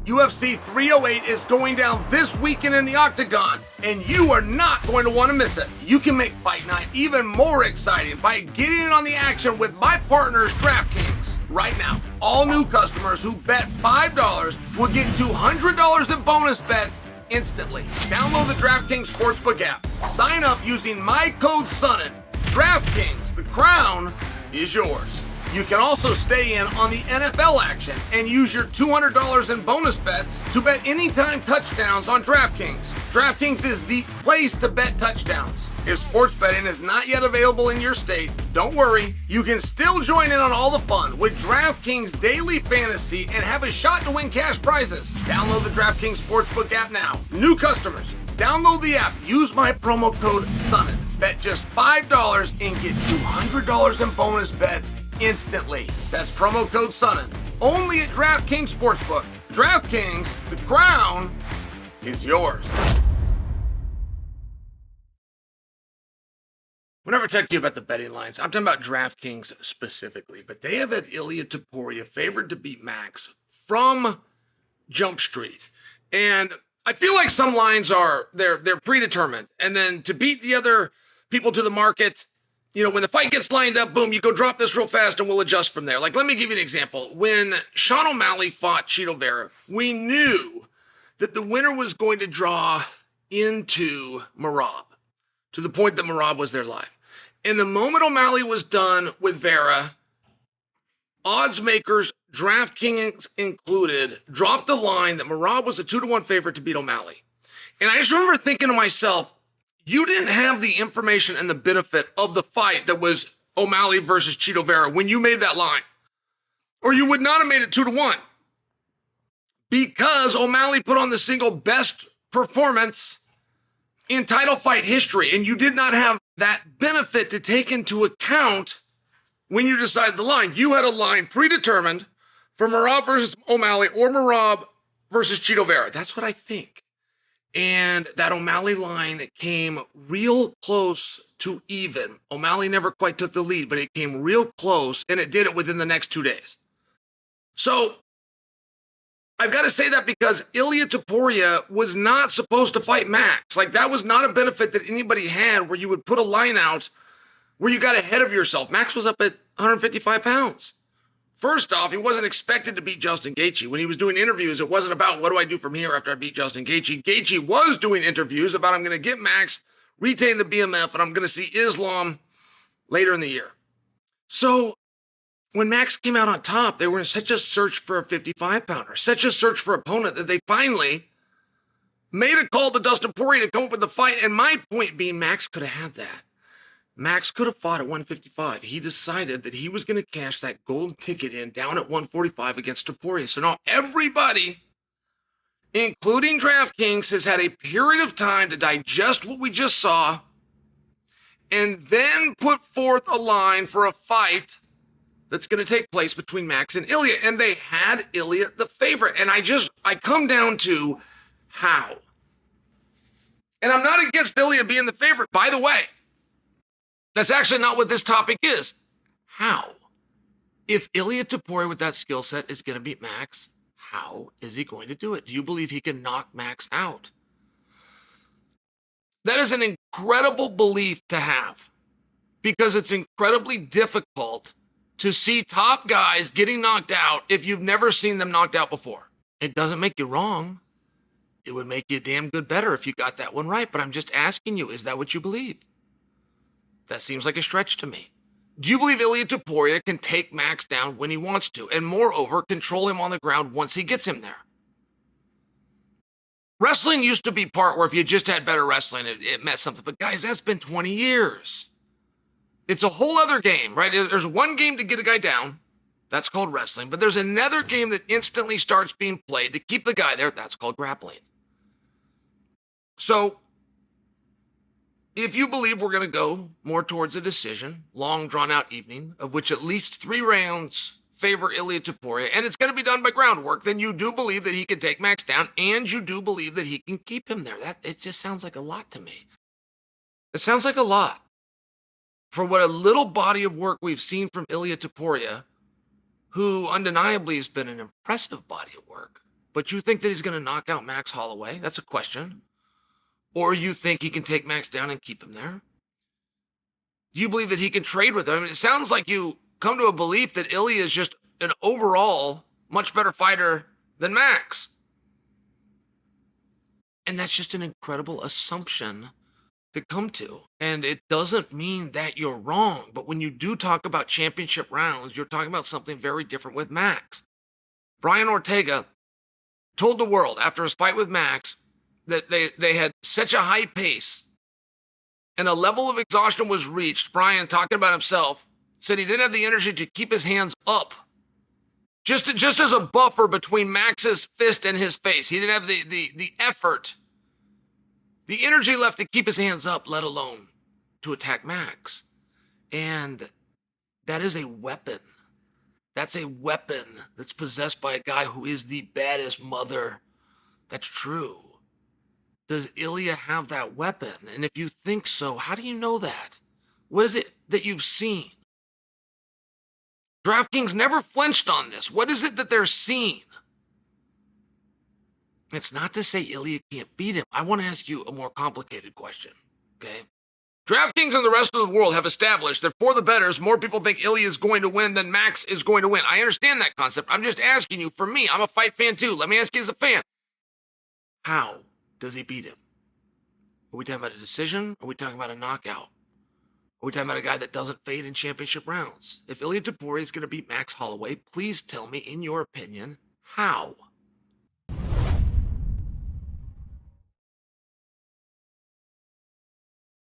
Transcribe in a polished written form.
UFC 308 is going down this weekend in the Octagon, and you are not going to want to miss it. You can make Fight Night even more exciting by getting in on the action with my partners, DraftKings. Right now, all new customers who bet $5 will get $200 in bonus bets instantly. Download the DraftKings Sportsbook app. Sign up using my code Sonnen. DraftKings, the crown is yours. You can also stay in on the NFL action and use your $200 in bonus bets to bet anytime touchdowns on DraftKings. DraftKings is the place to bet touchdowns. If sports betting is not yet available in your state, don't worry. You can still join in on all the fun with DraftKings Daily Fantasy and have a shot to win cash prizes. Download the DraftKings Sportsbook app now. New customers, download the app. Use my promo code SONNEN. Bet just $5 and get $200 in bonus bets instantly. That's promo code SONNEN. Only at DraftKings Sportsbook. DraftKings, the crown is yours. Whenever I talk to you about the betting lines, I'm talking about DraftKings specifically, but they have had Ilia Topuria favored to beat Max from Jump Street. And I feel like some lines they're predetermined. And then to beat the other people to the market, you know, when the fight gets lined up, boom, you go drop this real fast and we'll adjust from there. Like, let me give you an example. When Sean O'Malley fought Chito Vera, we knew that the winner was going to draw into Merab, to the point that Merab was there live. And the moment O'Malley was done with Vera, odds makers, DraftKings included, dropped the line that Merab was a 2-1 favorite to beat O'Malley. And I just remember thinking to myself, you didn't have the information and the benefit of the fight that was O'Malley versus Chito Vera when you made that line. Or you would not have made it 2-1. Because O'Malley put on the single best performance in title fight history, and you did not have that benefit to take into account when you decided the line. You had a line predetermined for Merab versus O'Malley or Merab versus Chito Vera. That's what I think. And that O'Malley line came real close to even. O'Malley never quite took the lead, but it came real close, and it did it within the next 2 days. So I've got to say that because Ilia Topuria was not supposed to fight Max. Like, that was not a benefit that anybody had where you would put a line out where you got ahead of yourself. Max was up at 155 pounds. First off, he wasn't expected to beat Justin Gaethje. When he was doing interviews, it wasn't about what do I do from here after I beat Justin Gaethje. Gaethje was doing interviews about I'm going to get Max, retain the BMF, and I'm going to see Islam later in the year. So when Max came out on top, they were in such a search for a 55-pounder, such a search for opponent that they finally made a call to Dustin Poirier to come up with the fight. And my point being, Max could have had that. Max could have fought at 155. He decided that he was going to cash that golden ticket in down at 145 against Topuria. So now everybody, including DraftKings, has had a period of time to digest what we just saw and then put forth a line for a fight that's going to take place between Max and Ilia. And they had Ilia the favorite. And I come down to how. And I'm not against Ilia being the favorite, by the way. That's actually not what this topic is. How? If Ilia Topuria with that skill set is going to beat Max, how is he going to do it? Do you believe he can knock Max out? That is an incredible belief to have because it's incredibly difficult to see top guys getting knocked out if you've never seen them knocked out before. It doesn't make you wrong. It would make you damn good better if you got that one right. But I'm just asking you, is that what you believe? That seems like a stretch to me. Do you believe Ilia Topuria can take Max down when he wants to, and moreover, control him on the ground once he gets him there? Wrestling used to be part where if you just had better wrestling, it meant something. But guys, that's been 20 years. It's a whole other game, right? There's one game to get a guy down. That's called wrestling. But there's another game that instantly starts being played to keep the guy there. That's called grappling. So if you believe we're going to go more towards a decision, long drawn-out evening, of which at least 3 rounds favor Ilia Topuria, and it's going to be done by groundwork, then you do believe that he can take Max down, and you do believe that he can keep him there. It just sounds like a lot to me. It sounds like a lot for what a little body of work we've seen from Ilia Topuria, who undeniably has been an impressive body of work. but you think that he's going to knock out Max Holloway? That's a question. Or you think he can take Max down and keep him there? Do you believe that he can trade with him? I mean, it sounds like you come to a belief that Ilia is just an overall much better fighter than Max. And that's just an incredible assumption to come to. And it doesn't mean that you're wrong. But when you do talk about championship rounds, you're talking about something very different with Max. Brian Ortega told the world after his fight with Max that they had such a high pace and a level of exhaustion was reached. Brian, talking about himself, said he didn't have the energy to keep his hands up. Just as a buffer between Max's fist and his face. He didn't have the effort, the energy left to keep his hands up, let alone to attack Max. And that is a weapon. That's a weapon that's possessed by a guy who is the baddest mother. That's true. Does Ilia have that weapon? And if you think so, how do you know that? What is it that you've seen? DraftKings never flinched on this. What is it that they're seeing? It's not to say Ilia can't beat him. I want to ask you a more complicated question, okay? DraftKings and the rest of the world have established that for the bettors, more people think Ilia is going to win than Max is going to win. I understand that concept. I'm just asking you, for me, I'm a fight fan too. Let me ask you as a fan, how does he beat him? Are we talking about a decision? Are we talking about a knockout? Are we talking about a guy that doesn't fade in championship rounds? If Ilia Topuria is going to beat Max Holloway, please tell me, in your opinion, how?